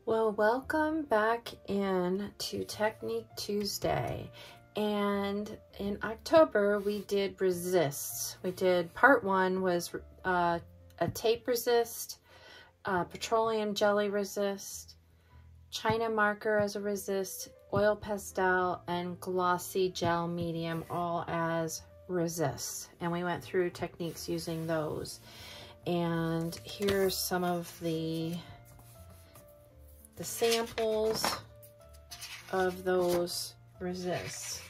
Well, welcome back in to Technique Tuesday. And in October, we did resists. We did part one was a tape resist, petroleum jelly resist, China marker as a resist, oil pastel, and glossy gel medium all as resists. And we went through techniques using those. And here's some of the samples of those resists.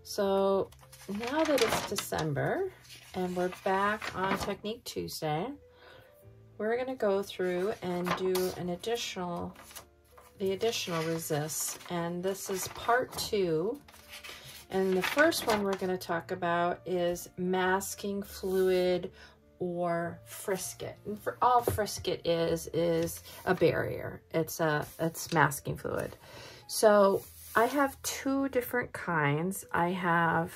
So now that it's December and we're back on Technique Tuesday, we're going to go through and do the additional resists, and this is part 2. And the first one we're going to talk about is masking fluid or Frisket. And for all Frisket is a barrier. It's masking fluid. So I have 2 different kinds. I have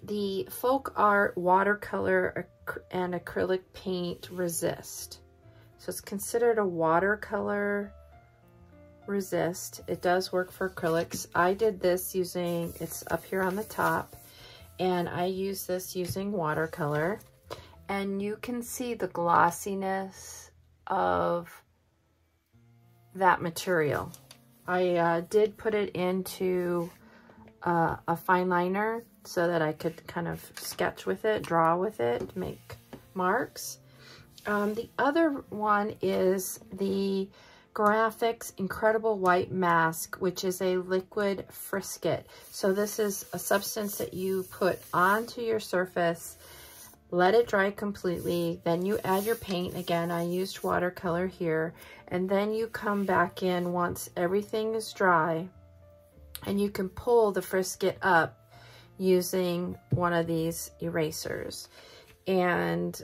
the FolkArt watercolor and acrylic paint resist. So it's considered a watercolor resist. It does work for acrylics. I did this using, it's up here on the top, and I use this using watercolor. And you can see the glossiness of that material. I did put it into a fine liner so that I could kind of sketch with it, draw with it, make marks. The other one is the Graphics Incredible White Mask, which is a liquid Frisket. So this is a substance that you put onto your surface, let it dry completely, then you add your paint. Again, I used watercolor here, and then you come back in once everything is dry, and you can pull the Frisket up using one of these erasers. And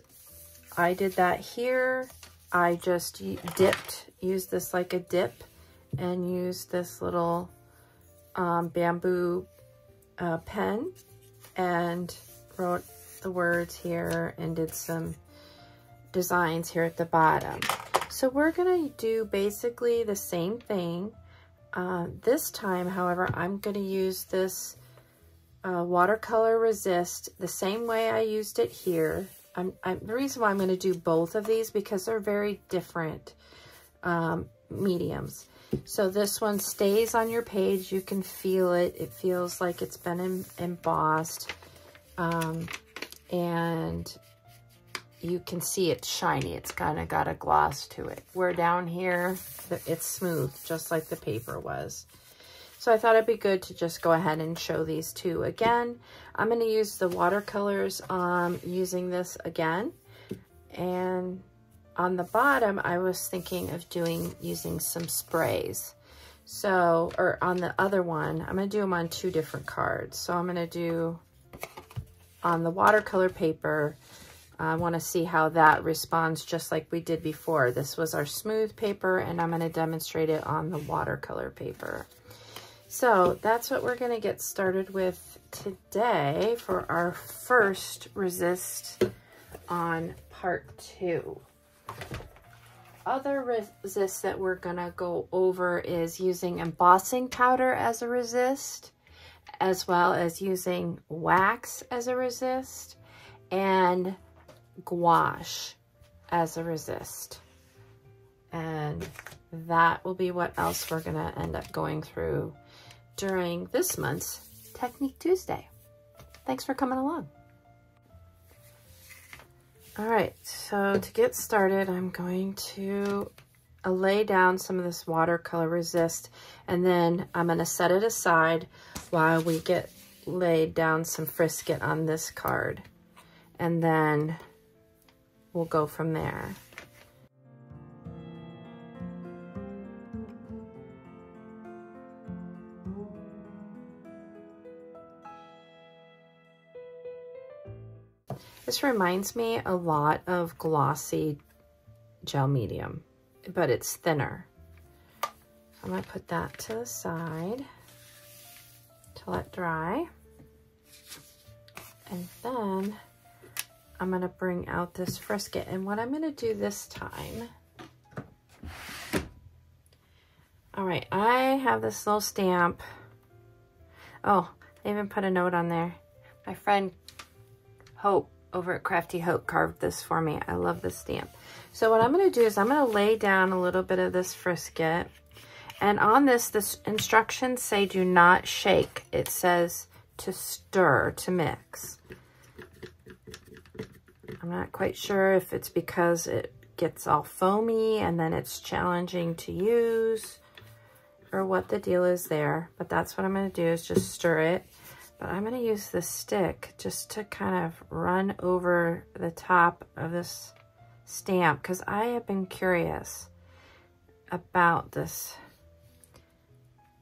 I did that here. I just used this like a dip, and used this little bamboo pen and wrote the words here and did some designs here at the bottom. So we're gonna do basically the same thing. This time, however, I'm gonna use this watercolor resist the same way I used it here. The reason why I'm gonna do both of these because they're very different mediums. So this one stays on your page. You can feel it. It feels like it's been embossed. And you can see it's shiny. It's kind of got a gloss to it. Where down here, it's smooth, just like the paper was. So I thought it'd be good to just go ahead and show these 2 again. I'm going to use the watercolors using this again. And on the bottom, I was thinking of using some sprays. So, or on the other one, I'm going to do them on 2 different cards. So I'm going to do on the watercolor paper. I want to see how that responds just like we did before. This was our smooth paper, and I'm going to demonstrate it on the watercolor paper. So that's what we're going to get started with today for our first resist on part 2. Other resists that we're going to go over is using embossing powder as a resist, as well as using wax as a resist, and gouache as a resist. And that will be what else we're going to end up going through during this month's Technique Tuesday. Thanks for coming along. All right, so to get started, I'm going to lay down some of this watercolor resist, and then I'm going to set it aside while we get laid down some Frisket on this card, and then we'll go from there. This reminds me a lot of glossy gel medium, but it's thinner. I'm going to put that to the side to let dry. And then I'm going to bring out this Frisket. And what I'm going to do this time right, I have this little stamp. Oh, I even put a note on there. My friend Hope over at Crafty Hope carved this for me. I love this stamp. So what I'm going to do is I'm going to lay down a little bit of this Frisket. And on this instructions say do not shake. It says to stir, to mix. I'm not quite sure if it's because it gets all foamy and then it's challenging to use or what the deal is there. But that's what I'm going to do is just stir it. But I'm going to use this stick just to kind of run over the top of this stamp because I have been curious about this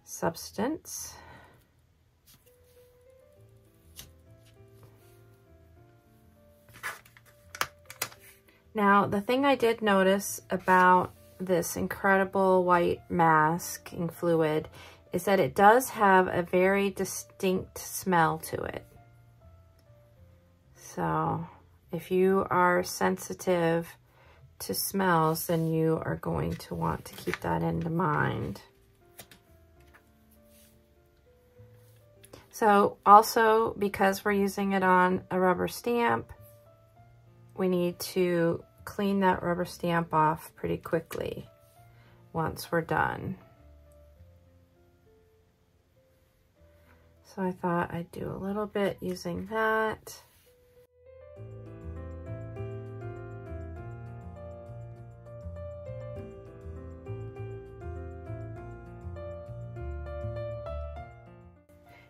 substance. Now, the thing I did notice about this incredible white masking fluid is that it does have a very distinct smell to it. So if you are sensitive to smells, then you are going to want to keep that in mind. So also, because we're using it on a rubber stamp, we need to clean that rubber stamp off pretty quickly once we're done. So I thought I'd do a little bit using that.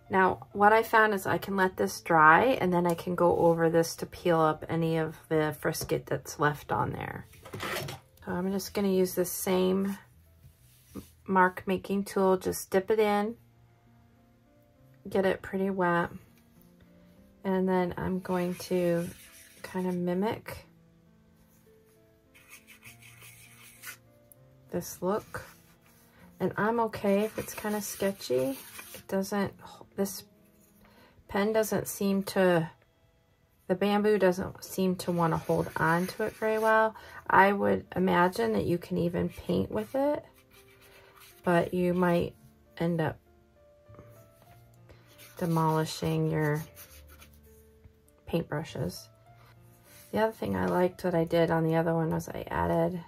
Now, what I found is I can let this dry and then I can go over this to peel up any of the Frisket that's left on there. So I'm just going to use this same mark making tool, just dip it in, get it pretty wet, and then I'm going to kind of mimic this look. And I'm okay if it's kind of sketchy. It doesn't, this pen doesn't seem to, the bamboo doesn't seem to want to hold on to it very well. I would imagine that you can even paint with it, but you might end up demolishing your paintbrushes. The other thing I liked what I did on the other one was I added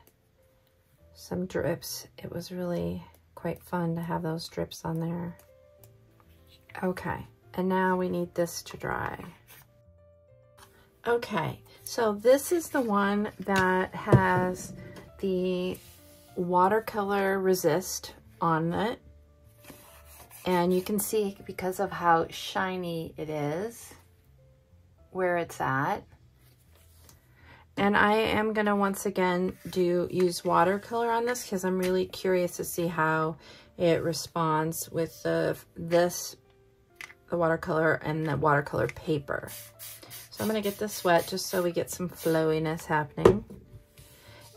some drips. It was really quite fun to have those drips on there. Okay, and now we need this to dry. Okay, so this is the one that has the Watercolor Resist on it. And you can see because of how shiny it is, where it's at. And I am gonna once again use watercolor on this because I'm really curious to see how it responds with the watercolor and the watercolor paper. So I'm gonna get this wet just so we get some flowiness happening.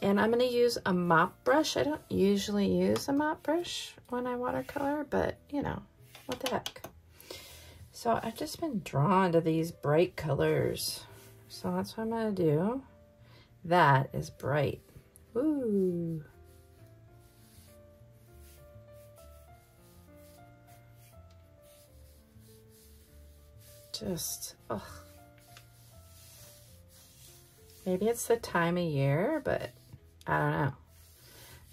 And I'm gonna use a mop brush. I don't usually use a mop brush when I watercolor, but you know, what the heck. So I've just been drawn to these bright colors. So that's what I'm gonna do. That is bright. Ooh. Just, oh. Maybe it's the time of year, but I don't know.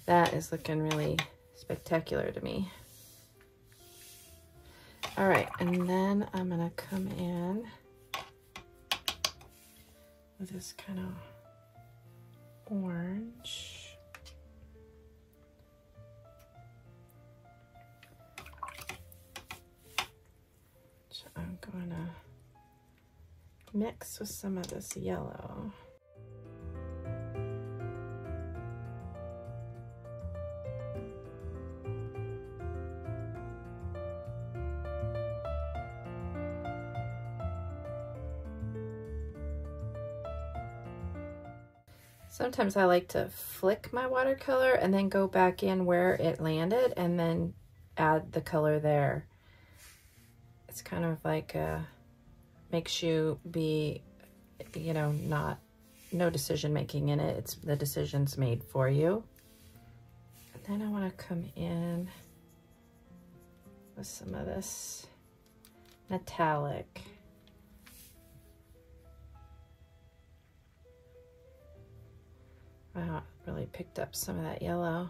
That is looking really spectacular to me. All right, and then I'm gonna come in with this kind of orange. So I'm gonna mix with some of this yellow. Sometimes I like to flick my watercolor and then go back in where it landed and then add the color there. It's kind of like makes you be, you know, no decision making in it. It's the decisions made for you. And then I want to come in with some of this metallic. Wow, it really picked up some of that yellow.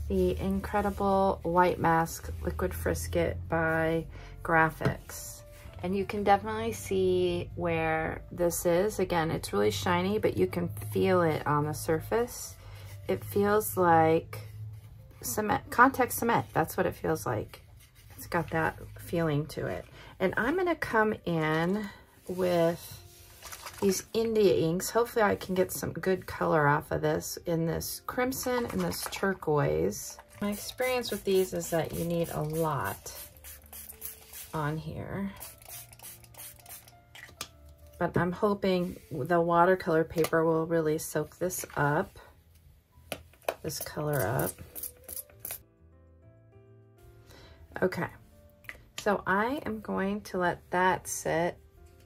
The incredible white mask liquid frisket by Graphics, and you can definitely see where this is. Again, it's really shiny, but you can feel it on the surface. It feels like cement, contact cement. That's what it feels like. It's got that feeling to it. And I'm gonna come in with these India inks. Hopefully I can get some good color off of this in this crimson and this turquoise. My experience with these is that you need a lot on here. But I'm hoping the watercolor paper will really soak this up, this color up. Okay, so I am going to let that sit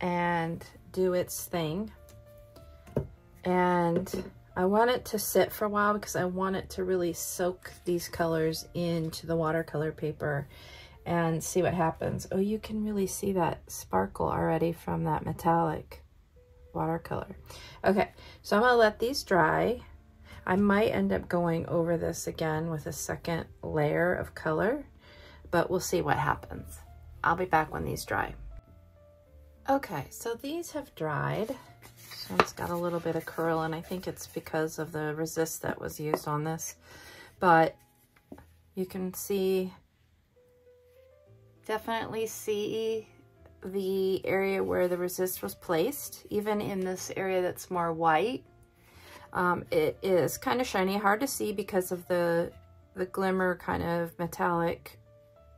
and do its thing. And I want it to sit for a while because I want it to really soak these colors into the watercolor paper and see what happens. Oh, you can really see that sparkle already from that metallic watercolor. Okay, so I'm gonna let these dry. I might end up going over this again with a second layer of color, but we'll see what happens. I'll be back when these dry. Okay, so these have dried. This one's got a little bit of curl, and I think it's because of the resist that was used on this. But you can see, definitely see the area where the resist was placed, even in this area that's more white. It is kind of shiny, hard to see because of the glimmer kind of metallic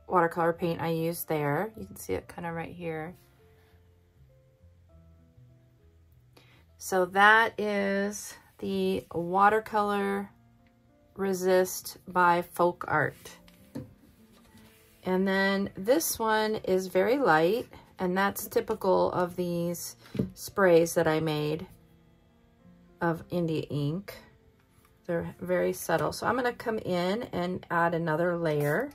watercolor paint I used there. You can see it kind of right here. So that is the Watercolor Resist by FolkArt. And then this one is very light, and that's typical of these sprays that I made of India ink. They're very subtle. So I'm going to come in and add another layer.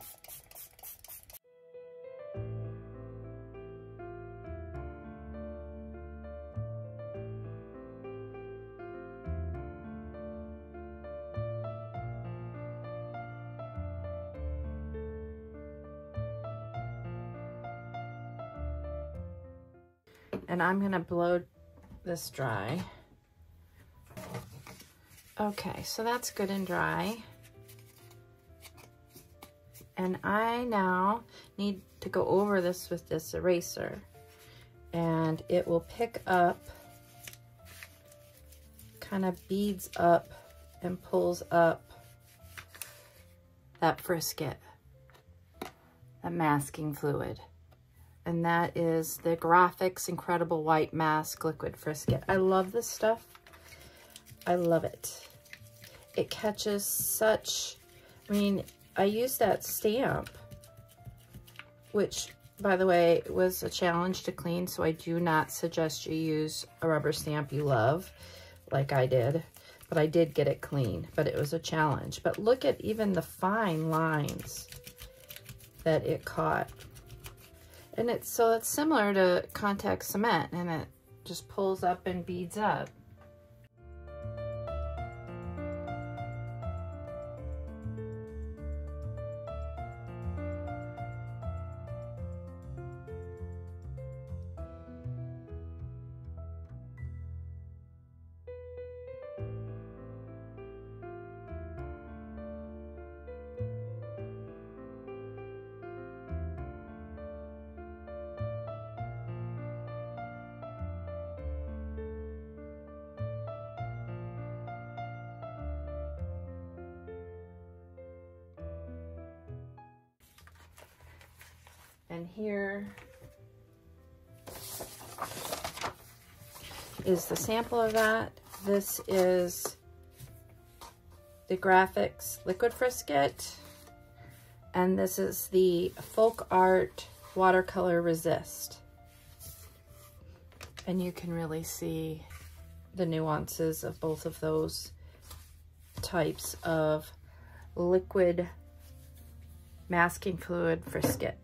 And I'm gonna blow this dry. Okay, so that's good and dry. And I now need to go over this with this eraser, and it will pick up, kind of beads up and pulls up that frisket, that masking fluid. And that is the Graphics Incredible White Mask Liquid Frisket. I love this stuff. I love it. It catches such, I mean, I used that stamp, which, by the way, was a challenge to clean, so I do not suggest you use a rubber stamp you love, like I did. But I did get it clean, but it was a challenge. But look at even the fine lines that it caught. And it's similar to contact cement, and it just pulls up and beads up. And here, is the sample of that. This is the Graphics Liquid Frisket, and this is the FolkArt Watercolor Resist. And you can really see the nuances of both of those types of liquid masking fluid frisket.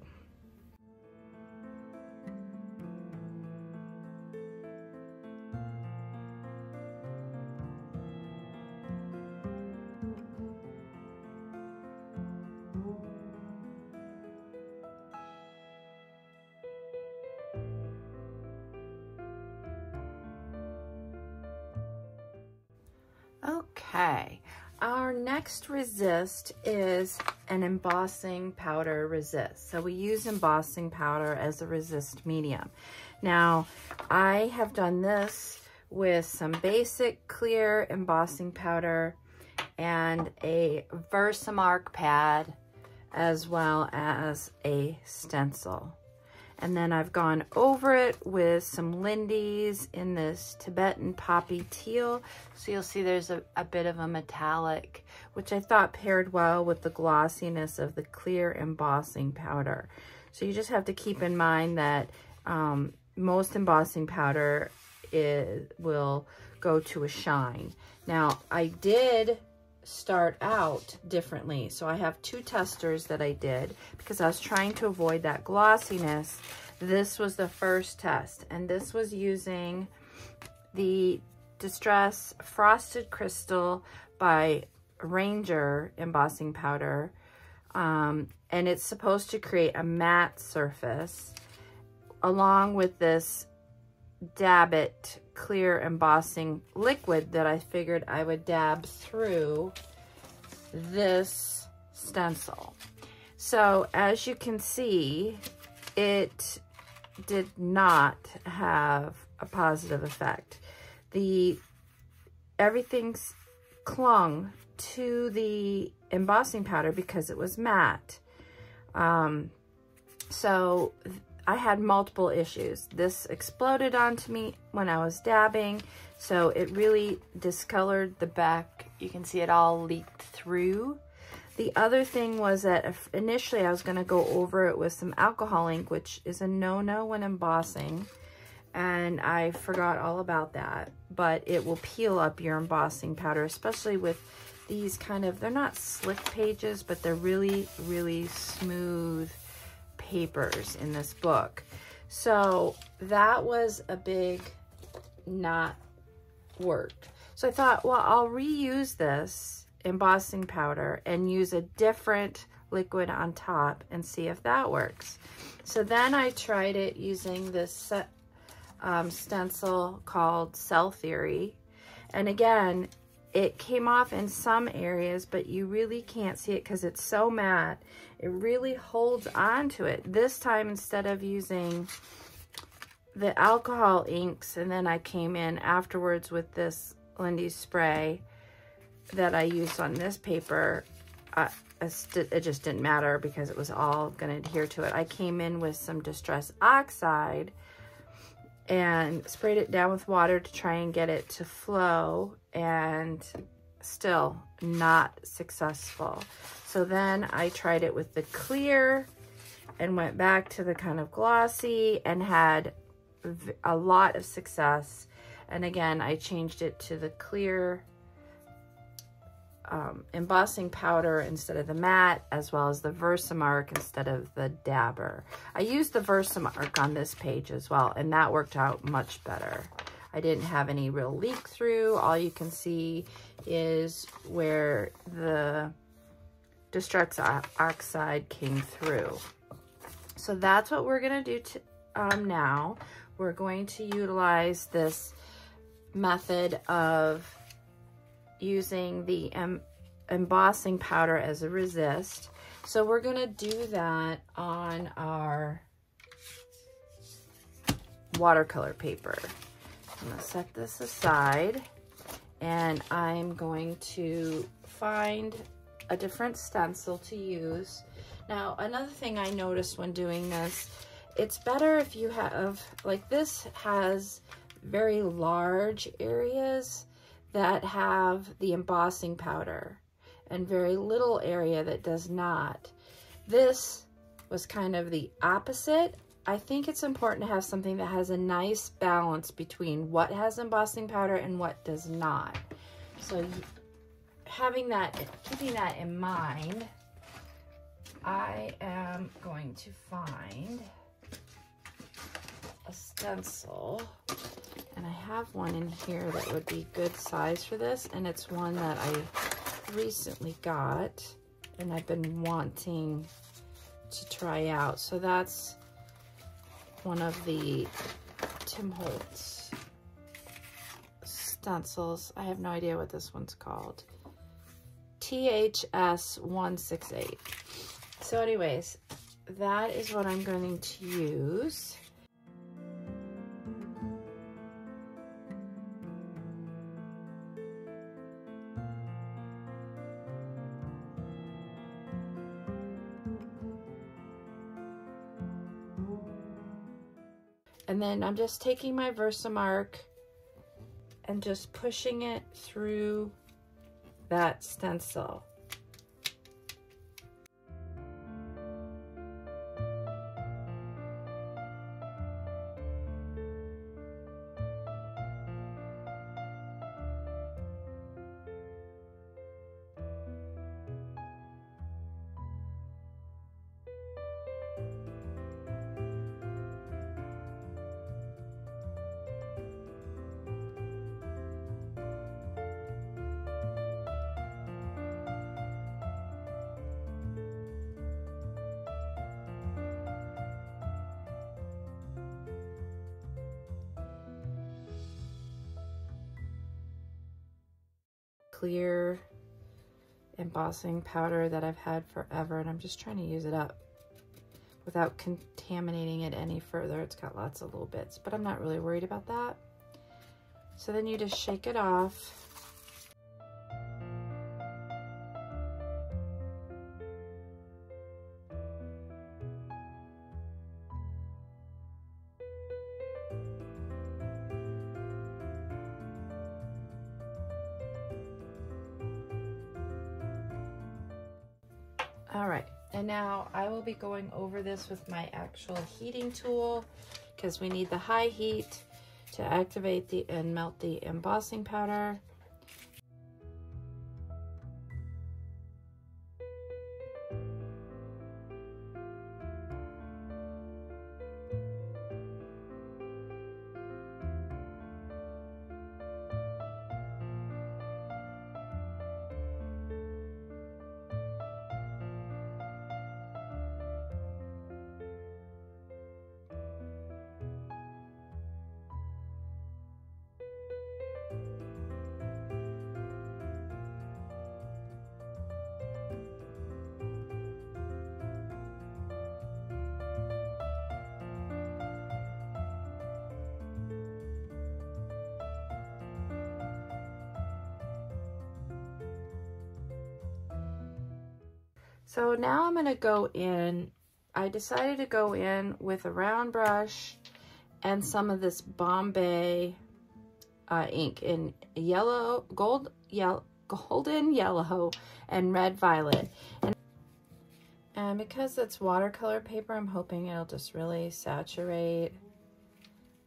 Okay, our next resist is an embossing powder resist. So we use embossing powder as a resist medium. Now, I have done this with some basic clear embossing powder and a Versamark pad, as well as a stencil. And then I've gone over it with some Lindy's in this Tibetan poppy teal. So you'll see there's a bit of a metallic, which I thought paired well with the glossiness of the clear embossing powder. So you just have to keep in mind that most embossing powder will go to a shine. Now, I did start out differently. So I have two testers that I did because I was trying to avoid that glossiness. This was the first test, and this was using the Distress Frosted Crystal by Ranger embossing powder. And it's supposed to create a matte surface along with this Dab It clear embossing liquid that I figured I would dab through this stencil. So as you can see, it did not have a positive effect. Everything's clung to the embossing powder because it was matte. So I had multiple issues. This exploded onto me when I was dabbing, so it really discolored the back. You can see it all leaked through. The other thing was that initially I was going to go over it with some alcohol ink, which is a no-no when embossing, and I forgot all about that. But it will peel up your embossing powder, especially with these kind of, they're not slick pages, but they're really, really smooth papers in this book. So that was a big not worked. So I thought, well, I'll reuse this embossing powder and use a different liquid on top and see if that works. So then I tried it using this stencil called Cell Theory, and again, it came off in some areas, but you really can't see it because it's so matte. It really holds on to it. This time, instead of using the alcohol inks, and then I came in afterwards with this Lindy's spray that I used on this paper, it just didn't matter because it was all going to adhere to it. I came in with some Distress Oxide and sprayed it down with water to try and get it to flow, and still not successful. So then I tried it with the clear and went back to the kind of glossy and had a lot of success. And again, I changed it to the clear embossing powder instead of the matte, as well as the Versamark instead of the dabber. I used the Versamark on this page as well, and that worked out much better. I didn't have any real leak through. All you can see is where the Distress Oxide came through. So that's what we're going to do now. We're going to utilize this method of using the embossing powder as a resist. So we're going to do that on our watercolor paper. I'm going to set this aside, and I'm going to find a different stencil to use. Now, another thing I noticed when doing this, it's better if you have, like this has very large areas that have the embossing powder and very little area that does not. This was kind of the opposite. I think it's important to have something that has a nice balance between what has embossing powder and what does not. So having that, keeping that in mind, I am going to find a stencil, and I have one in here that would be good size for this, and it's one that I recently got and I've been wanting to try out. So that's one of the Tim Holtz stencils. I have no idea what this one's called. THS 168. So anyways, that is what I'm going to use. And then I'm just taking my Versamark and just pushing it through that stencil. Clear embossing powder that I've had forever, and I'm just trying to use it up without contaminating it any further. It's got lots of little bits, but I'm not really worried about that. So then you just shake it off. All right, and now I will be going over this with my actual heating tool because we need the high heat to activate and melt the embossing powder. So now I'm going to go in. I decided to go in with a round brush and some of this Bombay ink in yellow, golden yellow, and red violet. And because it's watercolor paper, I'm hoping it'll just really saturate,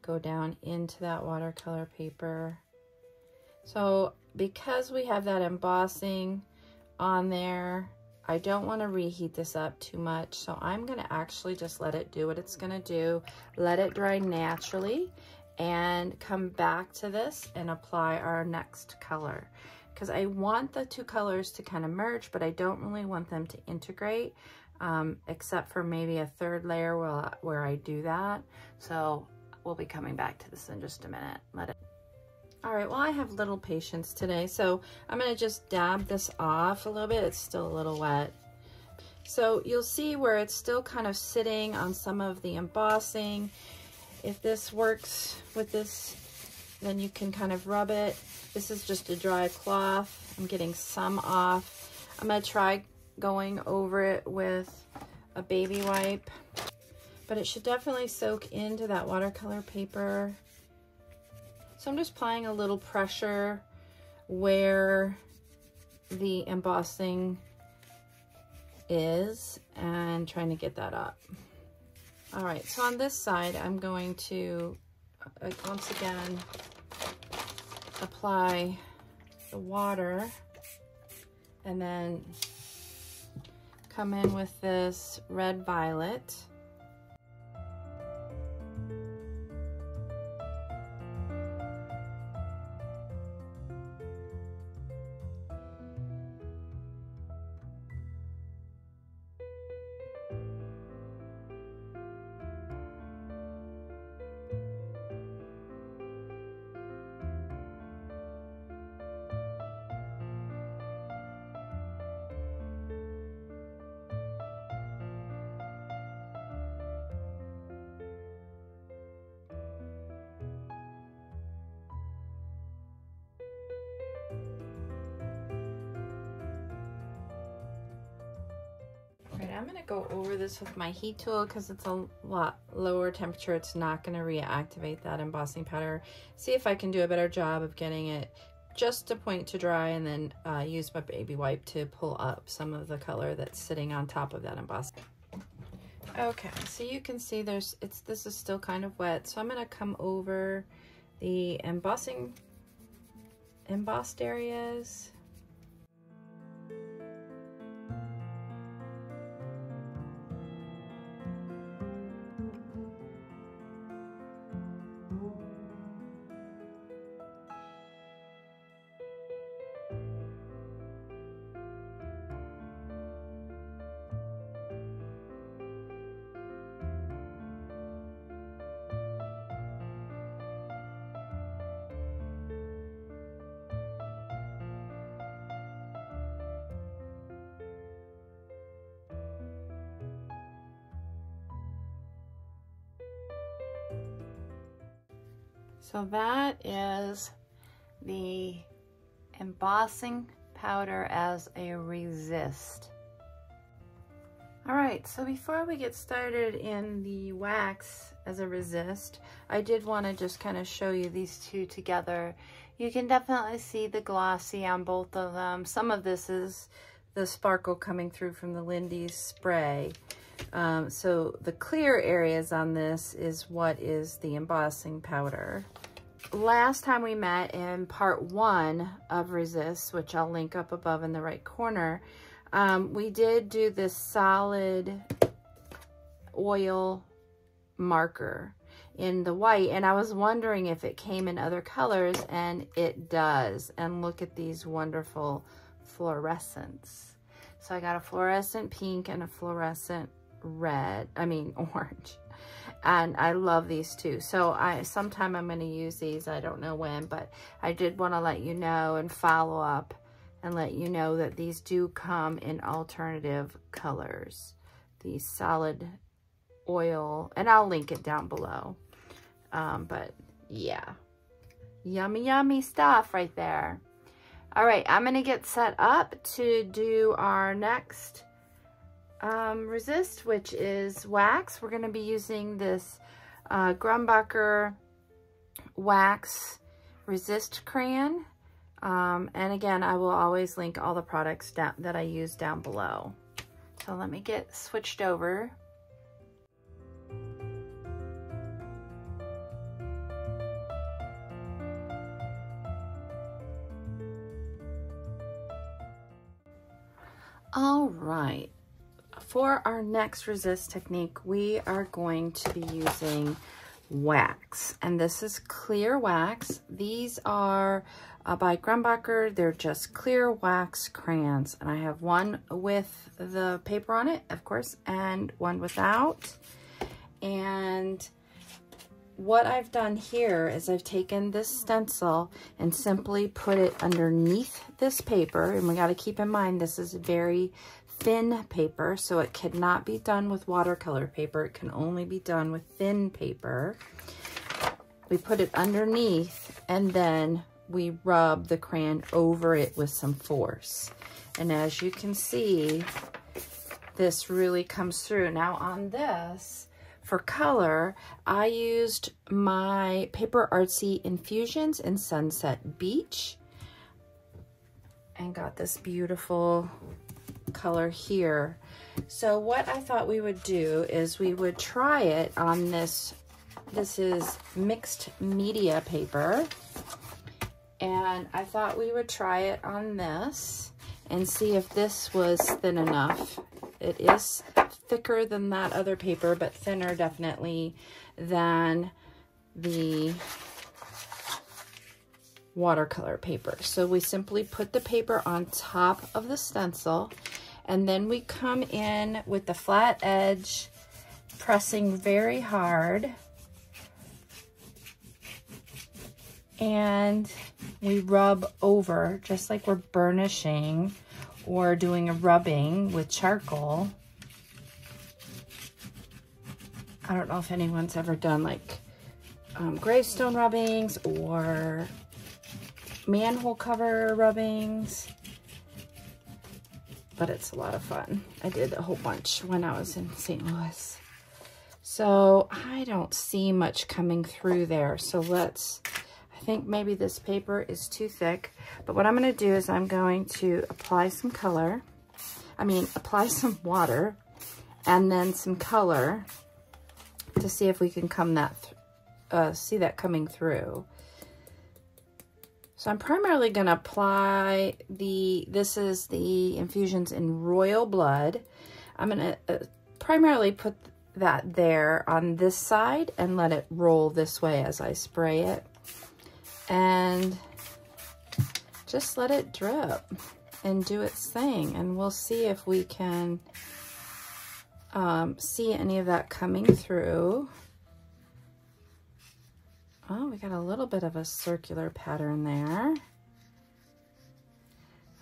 go down into that watercolor paper. So because we have that embossing on there, I don't want to reheat this up too much, so I'm going to actually just let it do what it's going to do, let it dry naturally, and come back to this and apply our next color. Because I want the two colors to kind of merge, but I don't really want them to integrate, except for maybe a third layer where I do that. So we'll be coming back to this in just a minute. All right, well, I have little patience today, so I'm going to just dab this off a little bit. It's still a little wet. So you'll see where it's still kind of sitting on some of the embossing. If this works with this, then you can kind of rub it. This is just a dry cloth. I'm getting some off. I'm going to try going over it with a baby wipe, but it should definitely soak into that watercolor paper So I'm just applying a little pressure where the embossing is and trying to get that up. All right, so on this side, I'm going to, once again, apply the water and then come in with this red violet. I'm going to go over this with my heat tool because it's a lot lower temperature. It's not going to reactivate that embossing powder. See if I can do a better job of getting it just a point to dry, and then use my baby wipe to pull up some of the color that's sitting on top of that embossing. Okay, so you can see this is still kind of wet, so I'm going to come over the embossed areas. So that is the embossing powder as a resist. All right, so before we get started in the wax as a resist, I did want to just kind of show you these two together. You can definitely see the glossy on both of them. Some of this is the sparkle coming through from the Lindy's spray. So the clear areas on this is what is the embossing powder. Last time we met in part 1 of Resist, which I'll link up above in the right corner, we did do this solid oil marker in the white, and I was wondering if it came in other colors, and it does. And look at these wonderful fluorescents. So I got a fluorescent pink and a fluorescent orange, and I love these two. So sometime I'm going to use these. I don't know when, but I did want to let you know and follow up and let you know that these do come in alternative colors, the solid oil, and I'll link it down below. But yeah, yummy stuff right there. All right, I'm going to get set up to do our next resist, which is wax. We're going to be using this Grumbacher wax resist crayon, and again, I will always link all the products that I use down below. So let me get switched over. All right, for our next resist technique, we are going to be using wax, and this is clear wax. These are by Grumbacher. They're just clear wax crayons, and I have one with the paper on it, of course, and one without. And what I've done here is I've taken this stencil and simply put it underneath this paper, and we got to keep in mind this is very thin paper, so it cannot be done with watercolor paper. It can only be done with thin paper. We put it underneath, and then we rub the crayon over it with some force. And as you can see, this really comes through. Now on this, for color, I used my Paper Artsy Infusions in Sunset Beach and got this beautiful color here. So what I thought we would do is we would try it on this. This is mixed media paper, and I thought we would try it on this and see if this was thin enough. It is thicker than that other paper, but thinner definitely than the watercolor paper. So we simply put the paper on top of the stencil, and then we come in with the flat edge, pressing very hard, and we rub over just like we're burnishing or doing a rubbing with charcoal. I don't know if anyone's ever done like gravestone rubbings or manhole cover rubbings, but it's a lot of fun. I did a whole bunch when I was in St. Louis. So I don't see much coming through there. So I think maybe this paper is too thick, but what I'm going to do is I'm going to apply some color. Apply some water and then some color to see if we can see that coming through. So I'm primarily going to apply this is the Infusions in Royal Blood. I'm going to primarily put that there on this side and let it roll this way as I spray it. And just let it drip and do its thing. And we'll see if we can see any of that coming through. Oh, we got a little bit of a circular pattern there.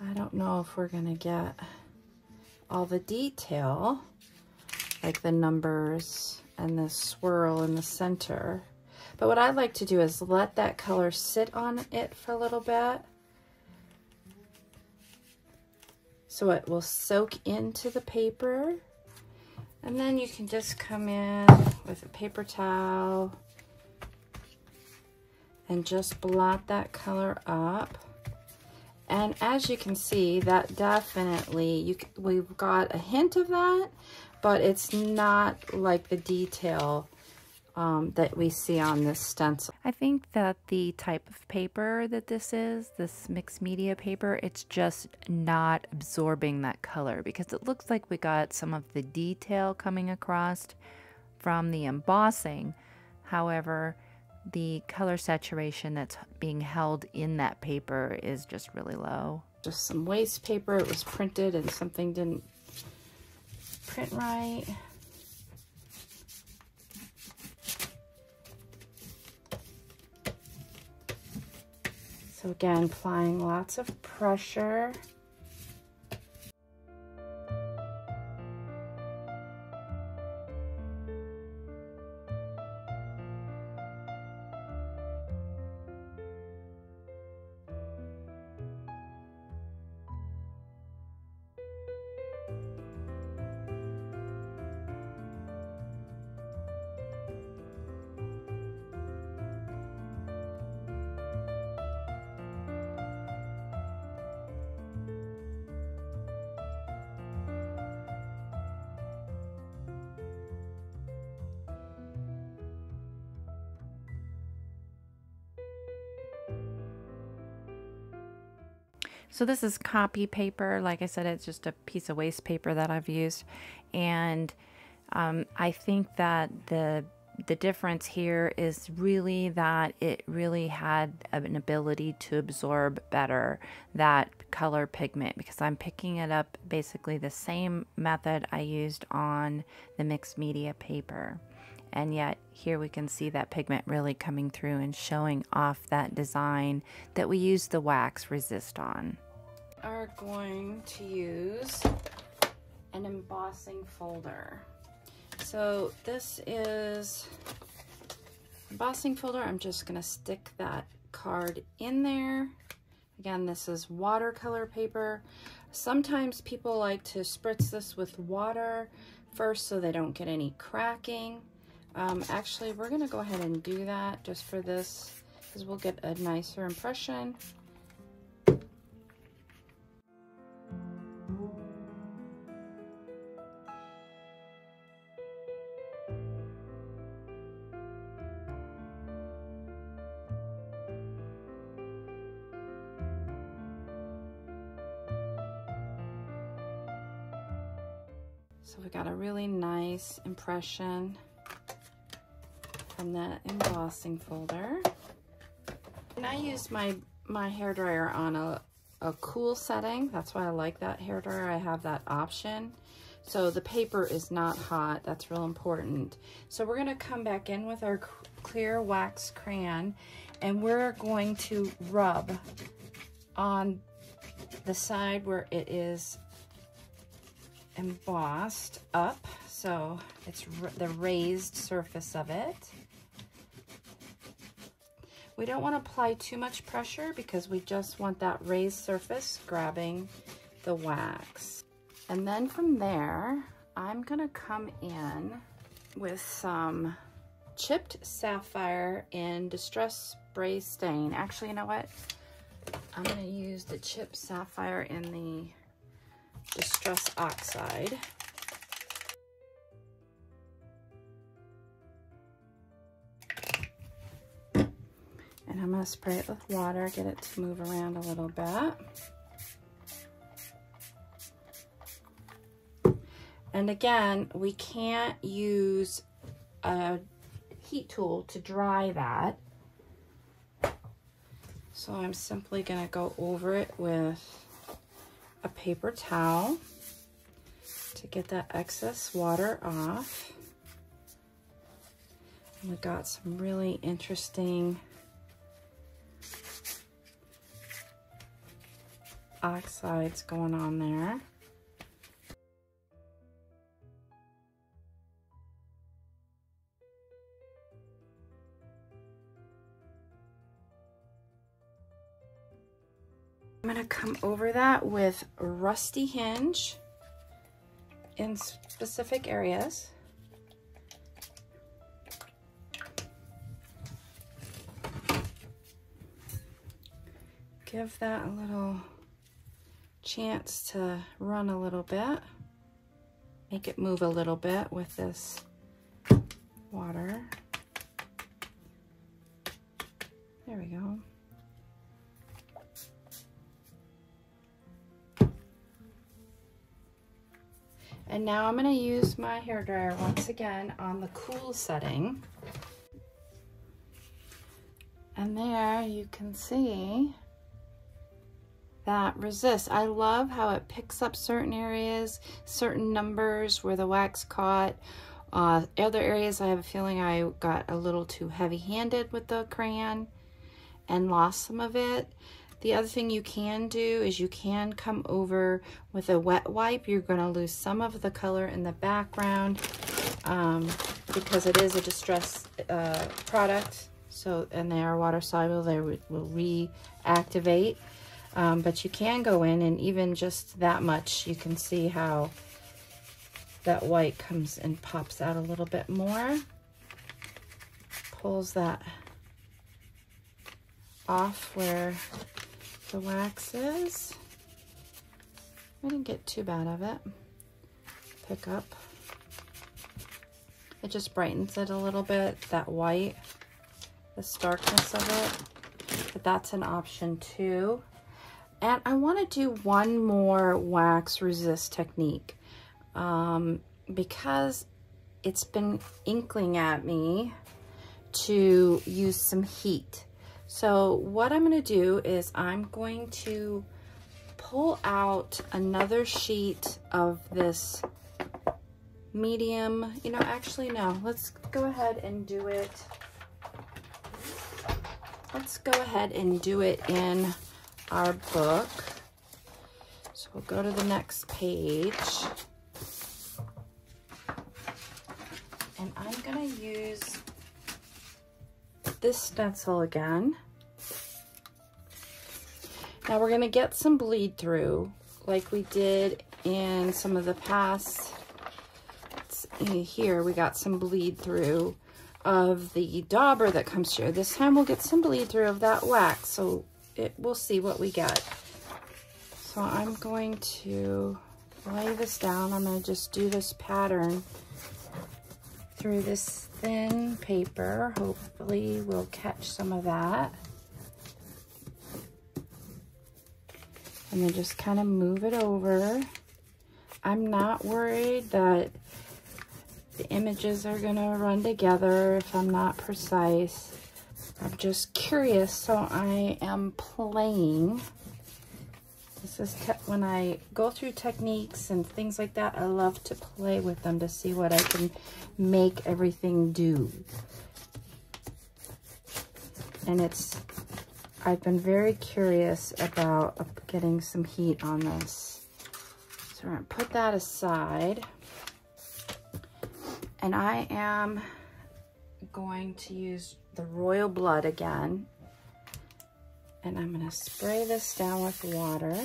I don't know if we're gonna get all the detail, like the numbers and the swirl in the center. But what I like to do is let that color sit on it for a little bit, so it will soak into the paper. And then you can just come in with a paper towel and just blot that color up. And as you can see, that definitely, we've got a hint of that, but it's not like the detail that we see on this stencil. I think that the type of paper that this mixed media paper, it's just not absorbing that color, because it looks like we got some of the detail coming across from the embossing. However, the color saturation that's being held in that paper is just really low. Just some waste paper. It was printed and something didn't print right. So again, applying lots of pressure. So this is copy paper. Like I said, it's just a piece of waste paper that I've used. And I think that the difference here is really that it really had an ability to absorb better that color pigment, because I'm picking it up basically the same method I used on the mixed media paper. And yet here we can see that pigment really coming through and showing off that design that we used the wax resist on. Are going to use an embossing folder. So this is embossing folder. I'm just going to stick that card in there. Again, this is watercolor paper. Sometimes people like to spritz this with water first so they don't get any cracking. Actually, we're gonna go ahead and do that just for this, because we'll get a nicer impression. So we got a really nice impression from that embossing folder. And I used my hairdryer on a cool setting. That's why I like that hairdryer. I have that option. So the paper is not hot. That's real important. So we're gonna come back in with our clear wax crayon, and we're going to rub on the side where it is embossed up, so it's the raised surface of it. We don't want to apply too much pressure because we just want that raised surface grabbing the wax. And then from there, I'm gonna come in with some chipped sapphire in Distress Spray Stain. Actually, you know what? I'm gonna use the chipped sapphire in the Distress Oxide. And I'm going to spray it with water, get it to move around a little bit. And again, we can't use a heat tool to dry that. So I'm simply going to go over it with a paper towel to get that excess water off. And we got some really interesting oxides going on there. I'm going to come over that with Rusty Hinge in specific areas. Give that a little chance to run a little bit. Make it move a little bit with this water. There we go. And now I'm going to use my hairdryer once again on the cool setting. And there you can see that resist. I love how it picks up certain areas, certain numbers where the wax caught. Other areas I have a feeling I got a little too heavy-handed with the crayon and lost some of it. The other thing you can do is you can come over with a wet wipe. You're going to lose some of the color in the background because it is a distress product. So, and they are water soluble, they will reactivate. But you can go in and even just that much, you can see how that white comes and pops out a little bit more. Pulls that off where the wax is. I didn't get too bad of it. Pick up. It just brightens it a little bit, that white, the starkness of it. But that's an option too. And I want to do one more wax resist technique because it's been inkling at me to use some heat. So what I'm going to do is I'm going to pull out another sheet of this medium, you know, actually no, let's go ahead and do it. Let's go ahead and do it in our book. So we'll go to the next page. And I'm going to use this stencil again. Now we're going to get some bleed through like we did in some of the past. Here we got some bleed through of the dauber that comes through. This time we'll get some bleed through of that wax, so we'll see what we get. So I'm going to lay this down. I'm going to just do this pattern through this thin paper. Hopefully we'll catch some of that. And then just kind of move it over. I'm not worried that the images are gonna run together if I'm not precise. I'm just curious, so I am playing. This is when I go through techniques and things like that, I love to play with them to see what I can make everything do. And I've been very curious about getting some heat on this. So we're gonna put that aside. And I am going to use the royal blood again. And I'm gonna spray this down with water.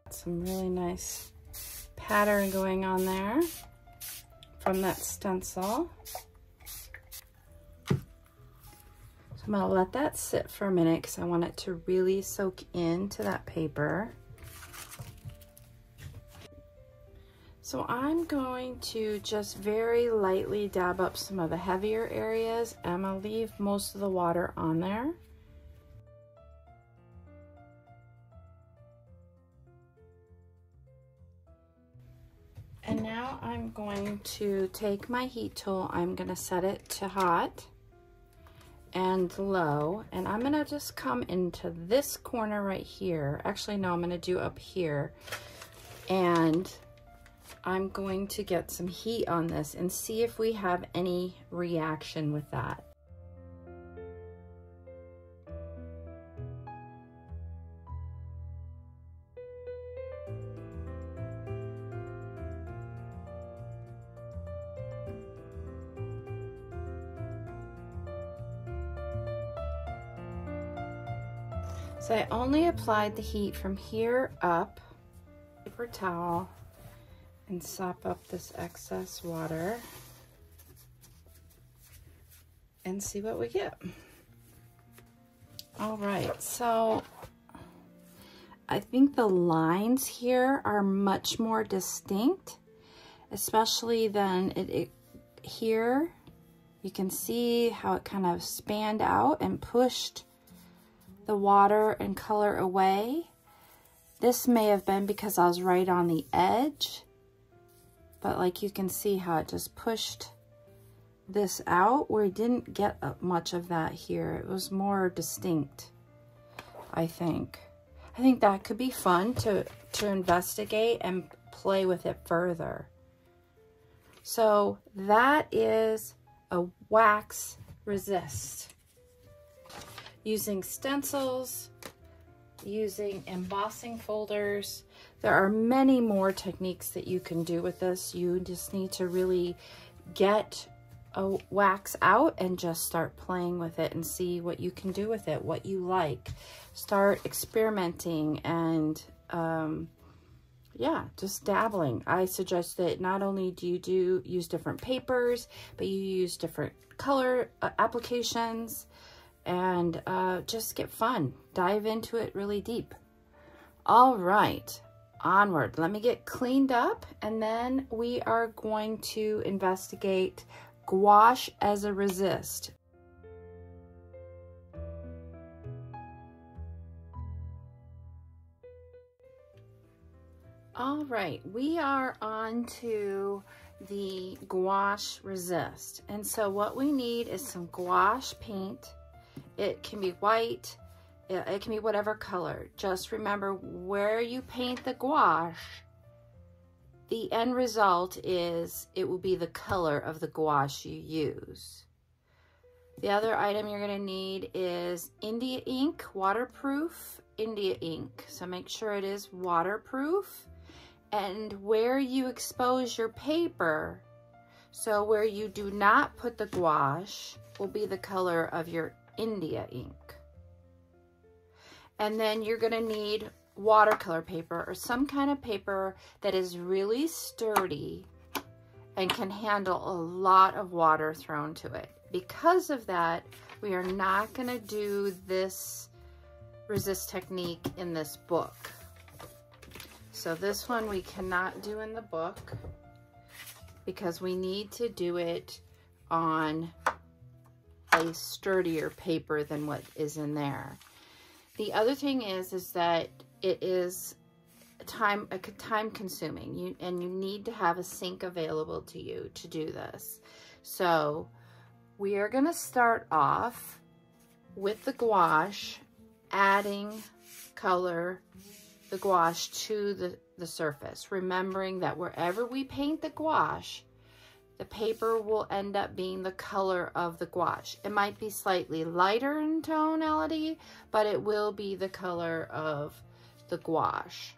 Some really nice pattern going on there from that stencil. So I'm gonna let that sit for a minute because I want it to really soak into that paper. So I'm going to just very lightly dab up some of the heavier areas. I'm gonna leave most of the water on there. And now I'm going to take my heat tool, I'm gonna set it to hot and low, and I'm gonna just come into this corner right here. Actually, no, I'm gonna do up here. And I'm going to get some heat on this and see if we have any reaction with that. So I only applied the heat from here up, paper towel, and sop up this excess water and see what we get. All right, so I think the lines here are much more distinct, especially than here. You can see how it kind of spanned out and pushed the water and color away. This may have been because I was right on the edge, but like you can see how it just pushed this out where we didn't get much of that here. It was more distinct, I think. I think that could be fun to investigate and play with it further. So that is a wax resist. Using stencils, using embossing folders. There are many more techniques that you can do with this. You just need to really get a wax out and just start playing with it and see what you can do with it, what you like. Start experimenting and yeah, just dabbling. I suggest that not only do you use different papers, but you use different color applications, and just get fun. Dive into it really deep. All right, onward. Let me get cleaned up, and then we are going to investigate gouache as a resist. All right, we are on to the gouache resist. And so what we need is some gouache paint. It can be white, It can be whatever color. Just remember where you paint the gouache, the end result is it will be the color of the gouache you use. The other item you're going to need is India ink, waterproof India ink. So make sure it is waterproof. And where you expose your paper, so where you do not put the gouache, will be the color of your India ink. And then you're going to need watercolor paper or some kind of paper that is really sturdy and can handle a lot of water thrown to it. Because of that, we are not going to do this resist technique in this book. So this one we cannot do in the book because we need to do it on a sturdier paper than what is in there. The other thing is that it is time consuming, and you need to have a sink available to you to do this. So we are going to start off with the gouache, adding color, the gouache to the surface, remembering that wherever we paint the gouache, the paper will end up being the color of the gouache. It might be slightly lighter in tonality, but it will be the color of the gouache.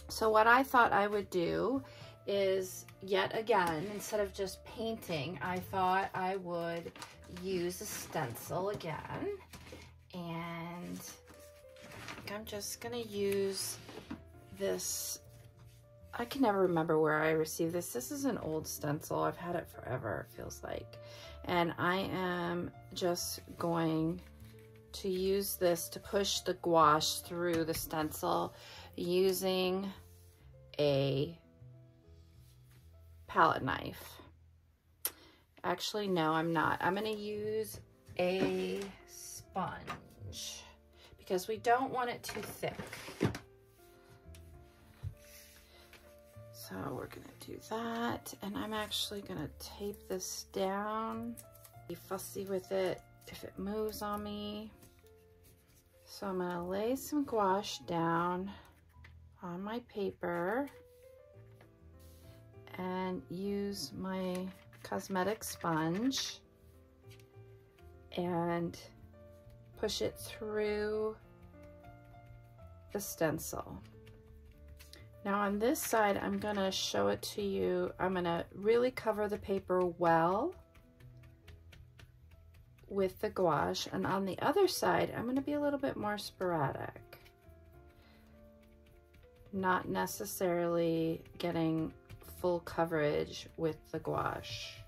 So what I thought I would do is, yet again, instead of just painting, I thought I would use a stencil again. And I'm just gonna use this. I can never remember where I received this. This is an old stencil. I've had it forever, it feels like. And I am just going to use this to push the gouache through the stencil using a palette knife. Actually, no, I'm not. I'm going to use a sponge because we don't want it too thick. So we're going to do that, and I'm actually going to tape this down. Be fussy with it if it moves on me. So I'm going to lay some gouache down on my paper and use my cosmetic sponge and push it through the stencil. Now on this side, I'm gonna show it to you. I'm gonna really cover the paper well with the gouache, and on the other side, I'm gonna be a little bit more sporadic. Not necessarily getting full coverage with the gouache.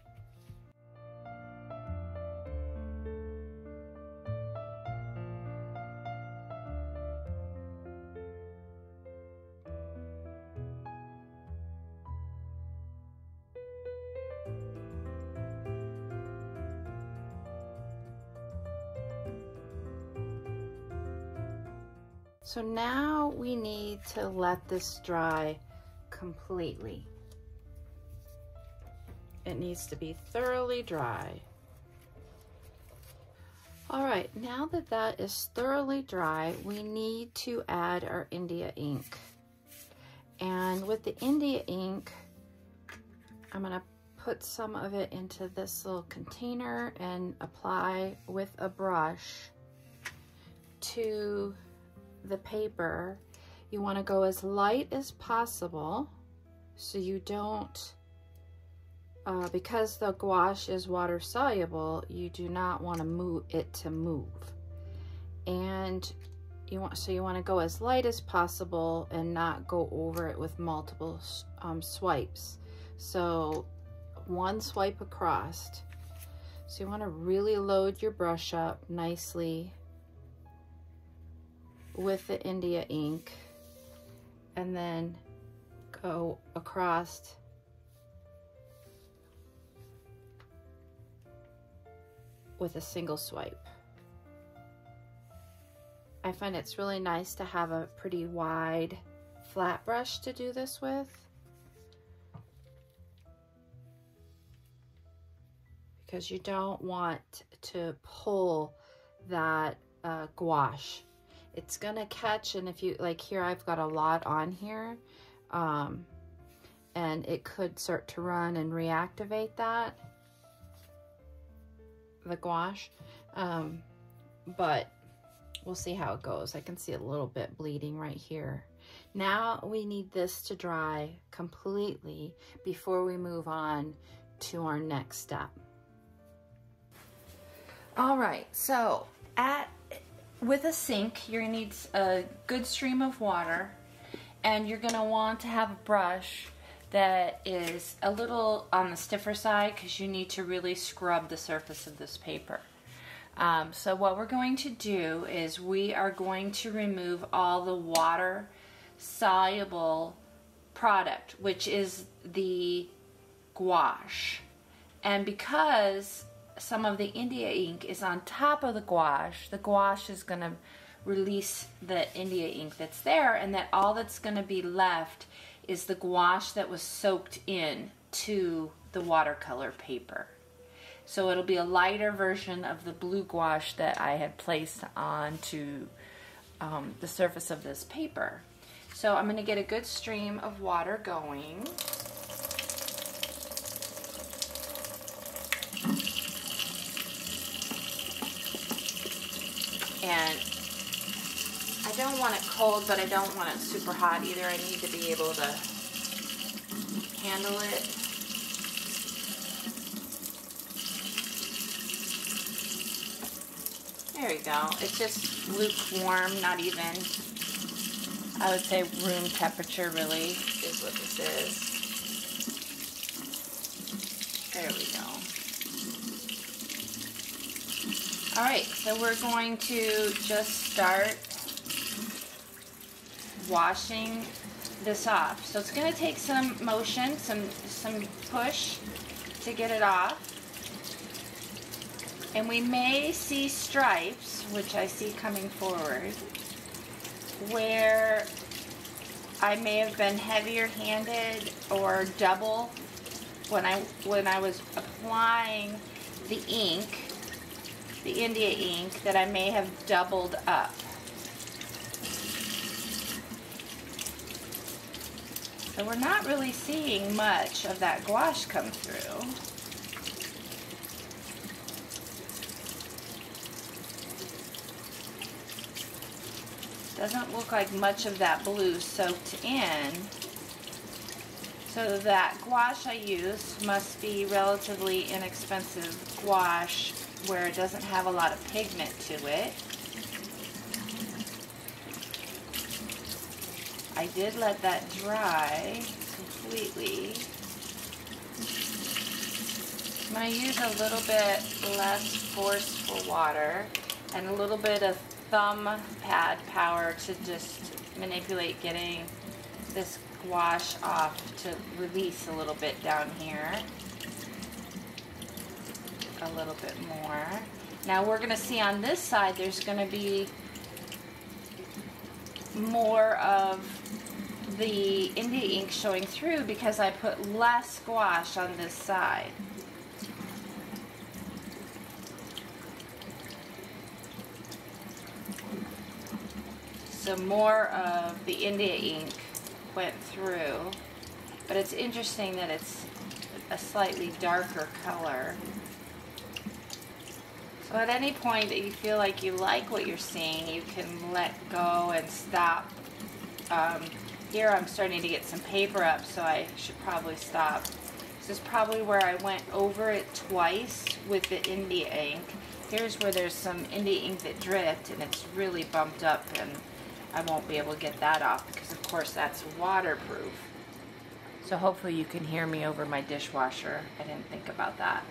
So now we need to let this dry completely. It needs to be thoroughly dry. All right, now that that is thoroughly dry, we need to add our India ink. And with the India ink, I'm gonna put some of it into this little container and apply with a brush to the paper. You want to go as light as possible so you don't, because the gouache is water soluble, you do not want to move it to move. And you want to go as light as possible and not go over it with multiple swipes. So one swipe across. So you want to really load your brush up nicely with the India ink and then go across with a single swipe. I find it's really nice to have a pretty wide flat brush to do this with, because you don't want to pull that gouache it's gonna catch, and if you, like here, I've got a lot on here, and it could start to run and reactivate that, the gouache, but we'll see how it goes. I can see a little bit bleeding right here. Now we need this to dry completely before we move on to our next step. All right, so with a sink, you're gonna need a good stream of water, and you're gonna want to have a brush that is a little on the stiffer side because you need to really scrub the surface of this paper. So what we're going to do is we are going to remove all the water soluble product, which is the gouache. And because some of the India ink is on top of the gouache is going to release the India ink that's there, and that all that's going to be left is the gouache that was soaked in to the watercolor paper. So it'll be a lighter version of the blue gouache that I had placed onto the surface of this paper. So I'm going to get a good stream of water going. And I don't want it cold, but I don't want it super hot either. I need to be able to handle it. There you go. It's just lukewarm, not even, I would say room temperature really is what this is. There we go. All right, so we're going to just start washing this off. So it's going to take some motion, some push to get it off. And we may see stripes, which I see coming forward, where I may have been heavier handed or double when I was applying the ink, the India ink, that I may have doubled up. So we're not really seeing much of that gouache come through. Doesn't look like much of that blue soaked in. So that gouache I use must be relatively inexpensive gouache where it doesn't have a lot of pigment to it. I did let that dry completely. I'm going to use a little bit less forceful water and a little bit of thumb pad power to just manipulate getting this gouache off to release a little bit down here. A little bit more. Now we're going to see on this side there's going to be more of the India ink showing through because I put less gouache on this side. So more of the India ink went through, but it's interesting that it's a slightly darker color. So at any point that you feel like you like what you're seeing, you can let go and stop. Here I'm starting to get some paper up, so I should probably stop. This is probably where I went over it twice with the India ink. Here's where there's some India ink that dripped and it's really bumped up, and I won't be able to get that off because of course that's waterproof. So hopefully you can hear me over my dishwasher. I didn't think about that.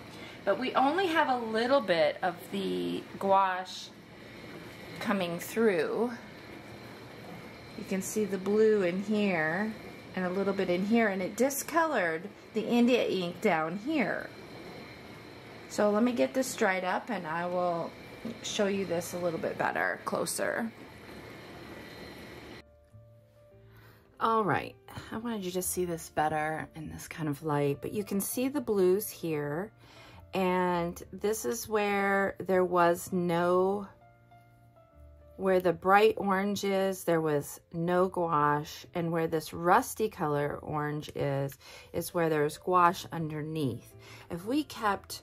But we only have a little bit of the gouache coming through. You can see the blue in here and a little bit in here, and it discolored the India ink down here. So let me get this dried up and I will show you this a little bit better, closer. All right, I wanted you to see this better in this kind of light, but you can see the blues here, and this is where there was no where the bright orange is, there was no gouache, and where this rusty color orange is where there's gouache underneath. If we kept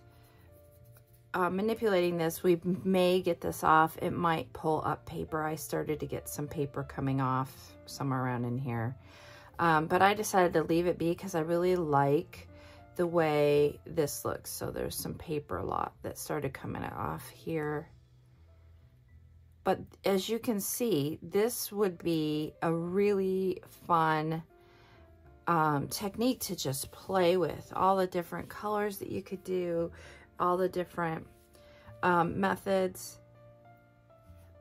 manipulating this, we may get this off. It might pull up paper. I started to get some paper coming off somewhere around in here. But I decided to leave it be because I really like the way this looks. So there's some paper lot that started coming off here. But as you can see, this would be a really fun technique to just play with. All the different colors that you could do, all the different methods.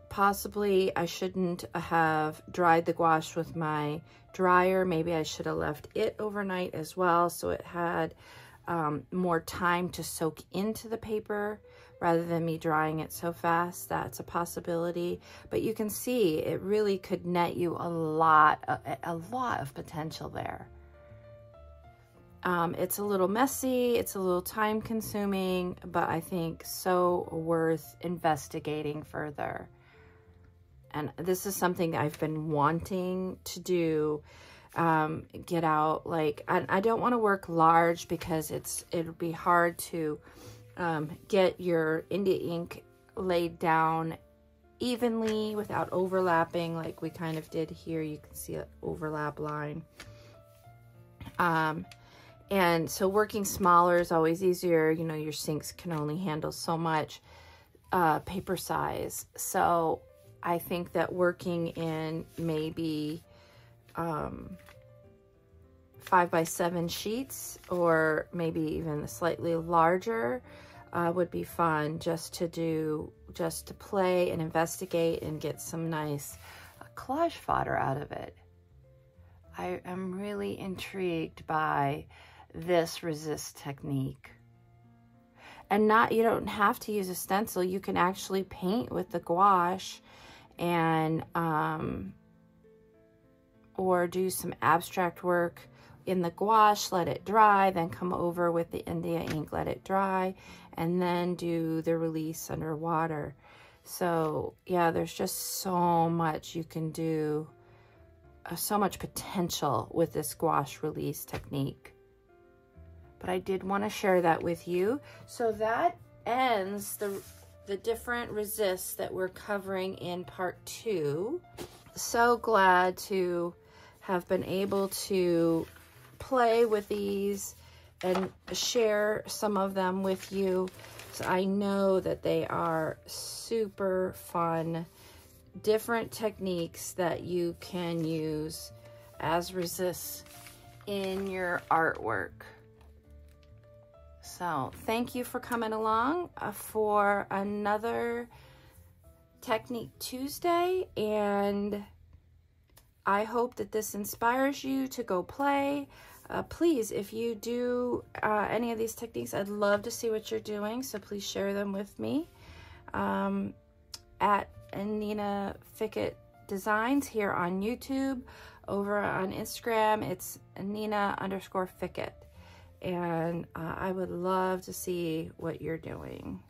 Possibly I shouldn't have dried the gouache with my dryer. Maybe I should have left it overnight as well, so it had more time to soak into the paper rather than me drying it so fast. That's a possibility. But you can see it really could net you a lot of potential there. It's a little messy, it's a little time consuming, but I think so worth investigating further. And this is something I've been wanting to do, get out, like, I don't want to work large because it'll be hard to get your India ink laid down evenly without overlapping like we kind of did here. You can see an overlap line. And so working smaller is always easier. You know, your sinks can only handle so much paper size. So I think that working in maybe 5x7 sheets, or maybe even slightly larger, would be fun just to play and investigate and get some nice collage fodder out of it. I am really intrigued by this resist technique. And you don't have to use a stencil. You can actually paint with the gouache and or do some abstract work in the gouache, let it dry, then come over with the India ink, let it dry, and then do the release underwater. So yeah, there's just so much you can do, so much potential with this gouache release technique. But I did want to share that with you. So that ends the different resists that we're covering in part 2. So glad to have been able to play with these and share some of them with you. So I know that they are super fun, different techniques that you can use as resists in your artwork. So thank you for coming along for another Technique Tuesday, and I hope that this inspires you to go play. Please, if you do any of these techniques, I'd love to see what you're doing, so please share them with me. At Nina Fickett Designs here on YouTube. Over on Instagram, it's Nina_Fickett. And I would love to see what you're doing.